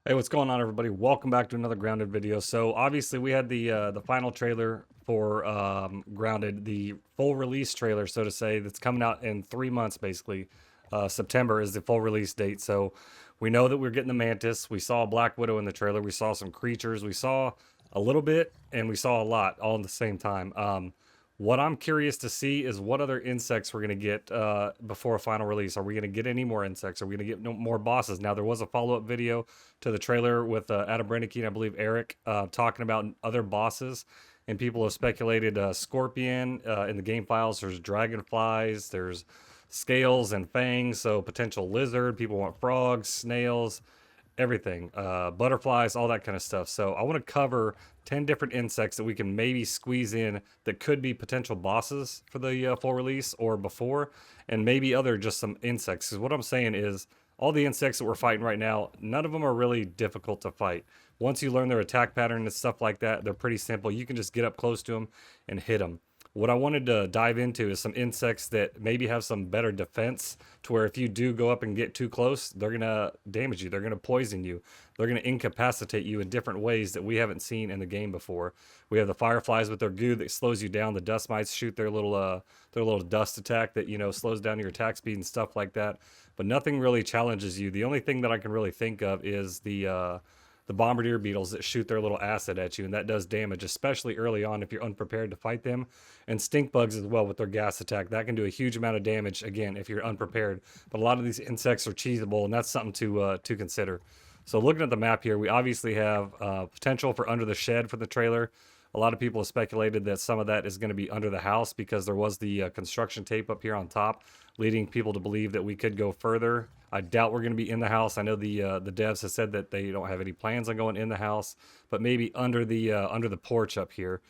Hey, what's going on, everybody? Welcome back to another Grounded video. So obviously we had the final trailer for Grounded, the full release trailer, so to say, that's coming out in 3 months, basically. September is the full release date. So we know that we're getting the Mantis. We saw a Black Widow in the trailer. We saw some creatures. We saw a little bit, and we saw a lot all at the same time. What I'm curious to see is what other insects we're going to get before a final release. Are we going to get any more insects? Are we going to get more bosses? Now, there was a follow-up video to the trailer with Adam Brennick and I believe Eric talking about other bosses. And people have speculated Scorpion in the game files. There's dragonflies, there's scales and fangs, so potential lizard. People want frogs, snails, everything, butterflies, all that kind of stuff. So I want to cover 10 different insects that we can maybe squeeze in that could be potential bosses for the full release or before, and maybe other just some insects. Because what I'm saying is, all the insects that we're fighting right now, none of them are really difficult to fight. Once you learn their attack pattern and stuff like that, they're pretty simple. You can just get up close to them and hit them. What I wanted to dive into is some insects that maybe have some better defense to where if you do go up and get too close, they're going to damage you. They're going to poison you. They're going to incapacitate you in different ways that we haven't seen in the game before. We have the fireflies with their goo that slows you down. The dust mites shoot their little dust attack that, slows down your attack speed and stuff like that. But nothing really challenges you. The only thing that I can really think of is the bombardier beetles that shoot their little acid at you, and that does damage, especially early on if you're unprepared to fight them. And stink bugs as well with their gas attack. That can do a huge amount of damage, again, if you're unprepared. But a lot of these insects are cheesable, and that's something to consider. So looking at the map here, we obviously have potential for under the shed for the trailer. A lot of people have speculated that some of that is going to be under the house because there was the construction tape up here on top, leading people to believe that we could go further. I doubt we're going to be in the house. I know the devs have said that they don't have any plans on going in the house, but maybe under the porch up here.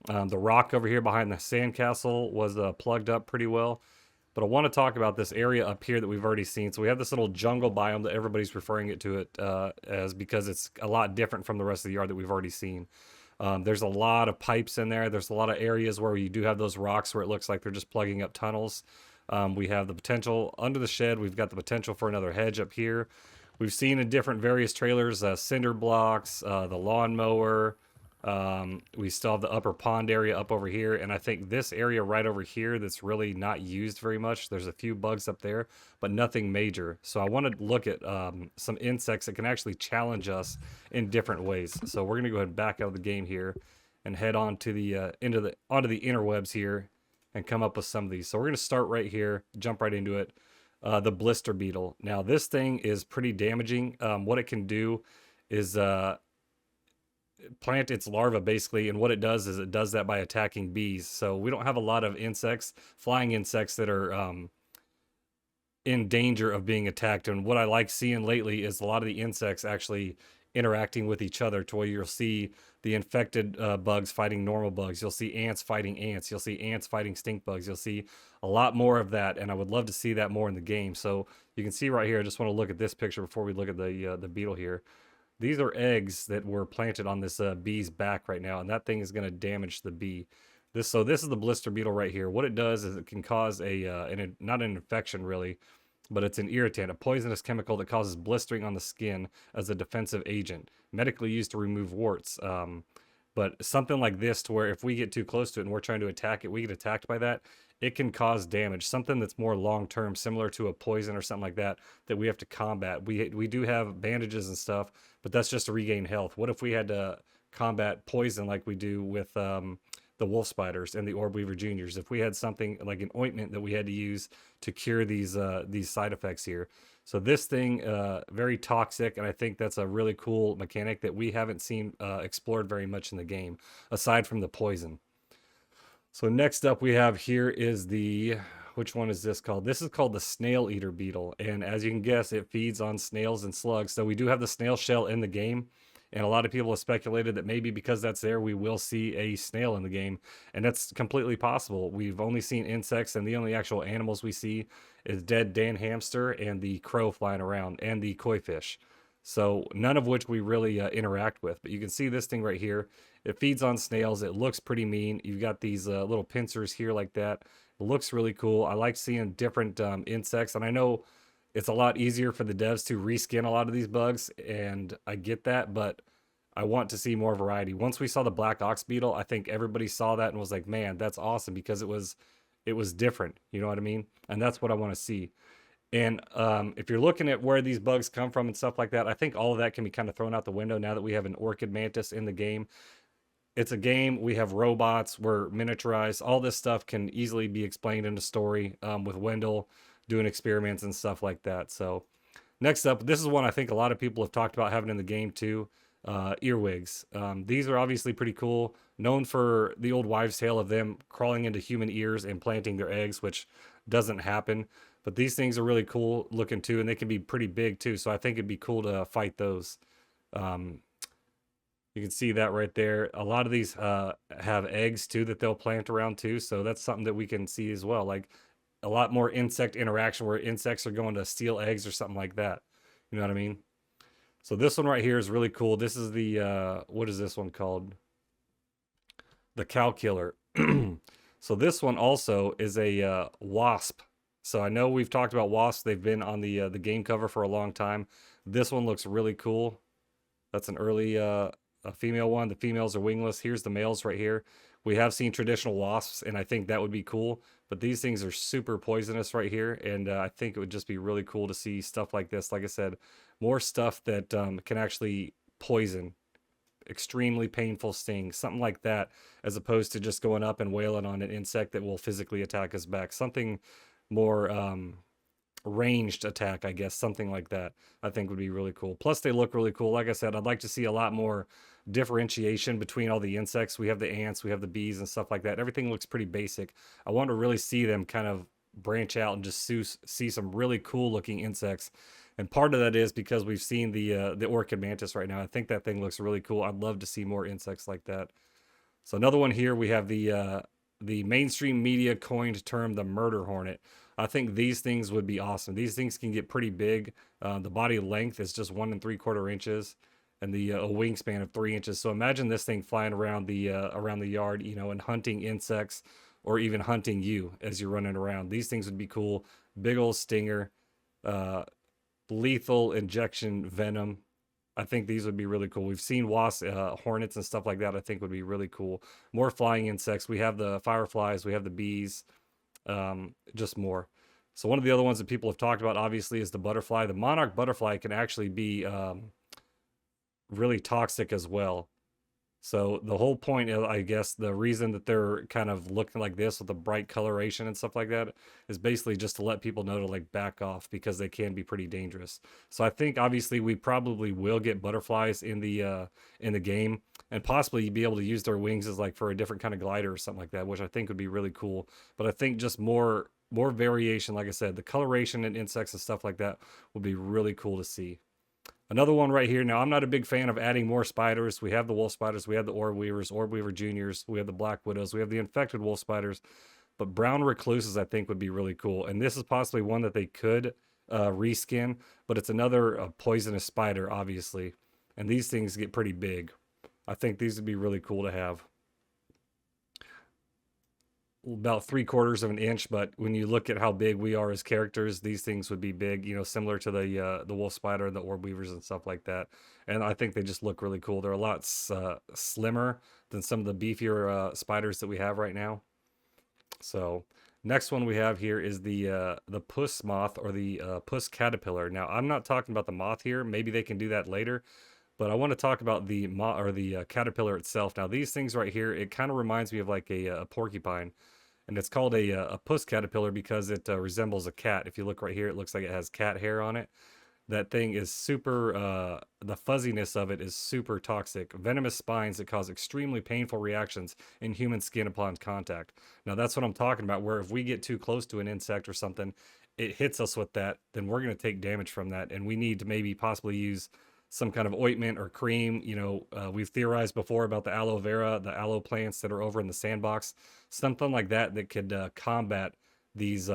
The rock over here behind the sandcastle was plugged up pretty well. But I want to talk about this area up here that we've already seen. So we have this little jungle biome that everybody's referring it to it as because it's a lot different from the rest of the yard that we've already seen. There's a lot of pipes in there. There's a lot of areas where you do have those rocks where it looks like they're just plugging up tunnels. We have the potential under the shed. We've got the potential for another hedge up here. We've seen in different various trailers cinder blocks, the lawnmower. We still have the upper pond area up over here, and I think this area right over here that's really not used very much. There's a few bugs up there, but nothing major. So I want to look at some insects that can actually challenge us in different ways. So we're gonna go ahead and back out of the game here and head on to the onto the interwebs here and come up with some of these. So we're gonna start right here, jump right into it. The blister beetle. Now this thing is pretty damaging. What it can do is plant its larva basically, and what it does is it does that by attacking bees. So we don't have a lot of insects, flying insects that are in danger of being attacked. And what I like seeing lately is a lot of the insects actually interacting with each other to where you'll see the infected bugs fighting normal bugs. You'll see ants fighting ants. You'll see ants fighting stink bugs. You'll see a lot more of that, and I would love to see that more in the game. So you can see right here, I just want to look at this picture before we look at the beetle here. These are eggs that were planted on this bee's back right now, and that thing is going to damage the bee. This is the blister beetle right here. What it does is it can cause not an infection really, but it's an irritant, a poisonous chemical that causes blistering on the skin as a defensive agent, medically used to remove warts. But something like this, to where if we get too close to it and we're trying to attack it, we get attacked by that, it can cause damage. Something that's more long term, similar to a poison or something like that, that we have to combat. We do have bandages and stuff, but that's just to regain health. What if we had to combat poison like we do with the wolf spiders and the orb weaver juniors? If we had something like an ointment that we had to use to cure these side effects here. So this thing, very toxic, and I think that's a really cool mechanic that we haven't seen explored very much in the game, aside from the poison. So next up we have here is which one is this called? This is called the snail eater beetle, and as you can guess, it feeds on snails and slugs. So we do have the snail shell in the game, and a lot of people have speculated that maybe because that's there, we will see a snail in the game, and that's completely possible. We've only seen insects, and the only actual animals we see is dead Dan hamster and the crow flying around, and the koi fish. So none of which we really interact with. But you can see this thing right here. It feeds on snails. It looks pretty mean. You've got these little pincers here like that. It looks really cool. I like seeing different insects, and I know it's a lot easier for the devs to reskin a lot of these bugs, and I get that, but I want to see more variety. Once we saw the black ox beetle, I think everybody saw that and was like, "Man, that's awesome," because it was different. You know what I mean? And that's what I want to see. And if you're looking at where these bugs come from and stuff like that, I think all of that can be kind of thrown out the window now that we have an orchid mantis in the game. It's a game. We have robots. We're miniaturized. All this stuff can easily be explained in a story with Wendell doing experiments and stuff like that. So next up, this is one I think a lot of people have talked about having in the game too. Earwigs. These are obviously pretty cool. Known for the old wives' tale of them crawling into human ears and planting their eggs, which doesn't happen. But these things are really cool looking too, and they can be pretty big too. So I think it'd be cool to fight those. Um, you can see that right there. A lot of these have eggs too that they'll plant around too. So that's something that we can see as well. Like a lot more insect interaction where insects are going to steal eggs or something like that. You know what I mean? So this one right here is really cool. This is the, what is this one called? The cow killer. So this one also is a wasp. So I know we've talked about wasps. They've been on the game cover for a long time. This one looks really cool. That's an early a female one. The females are wingless. Here's the males right here. We have seen traditional wasps, and I think that would be cool. But these things are super poisonous right here, and I think it would just be really cool to see stuff like this. Like I said, more stuff that can actually poison, extremely painful sting, something like that, as opposed to just going up and wailing on an insect that will physically attack us back. Something more ranged attack, I guess, something like that, I think would be really cool. Plus, they look really cool. Like I said, I'd like to see a lot more differentiation between all the insects. We have the ants, we have the bees, and stuff like that. Everything looks pretty basic. I want to really see them kind of branch out and just see some really cool looking insects. And part of that is because we've seen the orchid mantis right now. I think that thing looks really cool. I'd love to see more insects like that. So another one here, we have the mainstream media coined term, the murder hornet. I think these things would be awesome. These things can get pretty big. The body length is just 1 3/4 inches, and the a wingspan of 3 inches. So imagine this thing flying around the yard, you know, and hunting insects or even hunting you as you're running around. These things would be cool. Big old stinger, uh, lethal injection venom. I think these would be really cool. We've seen wasps, hornets, and stuff like that. I think would be really cool. More flying insects. We have the fireflies. We have the bees. Just more. So one of the other ones that people have talked about, obviously, is the butterfly. The monarch butterfly can actually be really toxic as well. So the whole point, I guess, the reason that they're kind of looking like this with the bright coloration and stuff like that is basically just to let people know to like back off because they can be pretty dangerous. So I think obviously we probably will get butterflies in the game and possibly be able to use their wings as like for a different kind of glider or something like that, which I think would be really cool. But I think just more variation, like I said, the coloration and insects and stuff like that would be really cool to see. Another one right here. Now, I'm not a big fan of adding more spiders. We have the wolf spiders, we have the orb weavers, orb weaver juniors, we have the black widows, we have the infected wolf spiders. But brown recluses, I think, would be really cool. And this is possibly one that they could reskin, but it's another poisonous spider, obviously. And these things get pretty big. I think these would be really cool to have. About 3/4 of an inch, but when you look at how big we are as characters, these things would be big, you know, similar to the wolf spider and the orb weavers and stuff like that. And I think they just look really cool. They're a lot slimmer than some of the beefier spiders that we have right now. So next one we have here is the puss moth or the puss caterpillar. Now I'm not talking about the moth here. Maybe they can do that later. But I want to talk about the moth or the caterpillar itself. Now these things right here, it kind of reminds me of like a porcupine. And it's called a puss caterpillar because it resembles a cat. If you look right here, it looks like it has cat hair on it. That thing is super, the fuzziness of it is super toxic. Venomous spines that cause extremely painful reactions in human skin upon contact. Now that's what I'm talking about, where if we get too close to an insect or something, it hits us with that, then we're going to take damage from that. And we need to maybe possibly use some kind of ointment or cream. You know, we've theorized before about the aloe vera, the aloe plants that are over in the sandbox, something like that that could combat these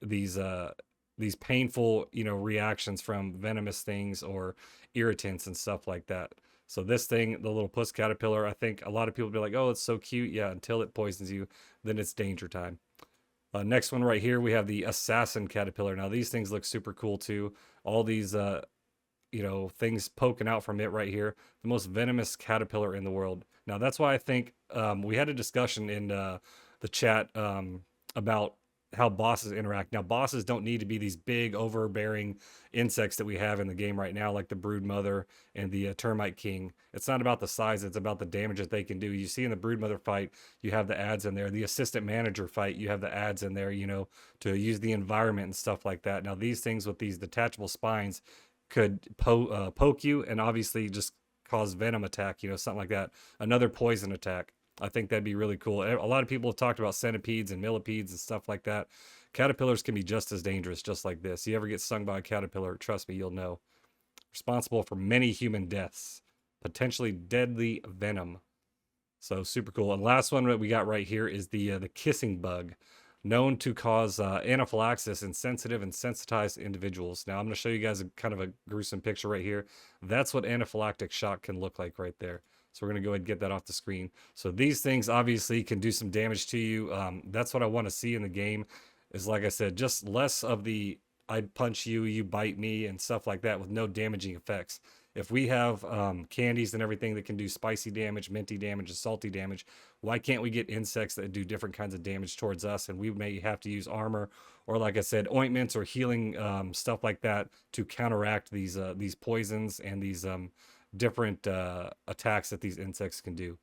these uh, these painful, you know, reactions from venomous things or irritants and stuff like that. So this thing, the little puss caterpillar, I think a lot of people be like, "Oh, it's so cute." Yeah, until it poisons you, then it's danger time. Next one right here, we have the assassin caterpillar. Now these things look super cool too. All these things poking out from it right here. The most venomous caterpillar in the world. Now that's why I think we had a discussion in the chat about how bosses interact. Now bosses don't need to be these big overbearing insects that we have in the game right now, like the brood mother and the termite king. It's not about the size, it's about the damage that they can do. You see in the brood mother fight, you have the ads in there. The assistant manager fight, you have the ads in there, to use the environment and stuff like that. Now these things with these detachable spines could poke you and obviously just cause venom attack, something like that. Another poison attack. I think that'd be really cool. A lot of people have talked about centipedes and millipedes and stuff like that. Caterpillars can be just as dangerous, just like this. You ever get stung by a caterpillar, trust me, you'll know. Responsible for many human deaths, potentially deadly venom. So super cool. And last one that we got right here is the kissing bug, known to cause anaphylaxis in sensitive and sensitized individuals. Now I'm going to show you guys a kind of a gruesome picture right here. That's what anaphylactic shock can look like right there. So we're going to go ahead and get that off the screen. So these things obviously can do some damage to you. That's what I want to see in the game is, like I said, just less of the I punch you, you bite me and stuff like that with no damaging effects. If we have candies and everything that can do spicy damage, minty damage, and salty damage, why can't we get insects that do different kinds of damage towards us? And we may have to use armor or, like I said, ointments or healing stuff like that to counteract these poisons and these different attacks that these insects can do.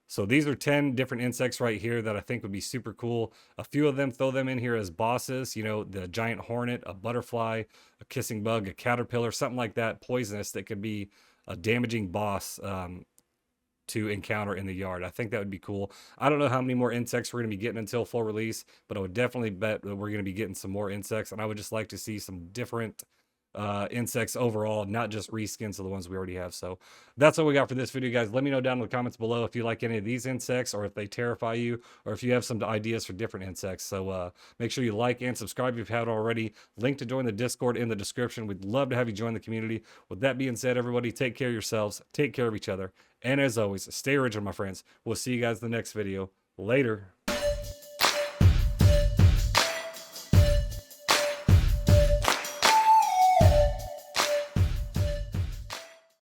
So these are 10 different insects right here that I think would be super cool. A few of them, throw them in here as bosses, the giant hornet, a butterfly, a kissing bug, a caterpillar, something like that, poisonous, that could be a damaging boss to encounter in the yard. I think that would be cool. I don't know how many more insects we're going to be getting until full release, but I would definitely bet that we're going to be getting some more insects, and I would just like to see some different insects overall, not just reskins of the ones we already have. So that's all we got for this video, guys. Let me know down in the comments below if you like any of these insects, or if they terrify you, or if you have some ideas for different insects. So make sure you like and subscribe if you haven't already. Link to join the Discord in the description. We'd love to have you join the community. With that being said, everybody, take care of yourselves, take care of each other, and as always, stay original, my friends. We'll see you guys in the next video. Later.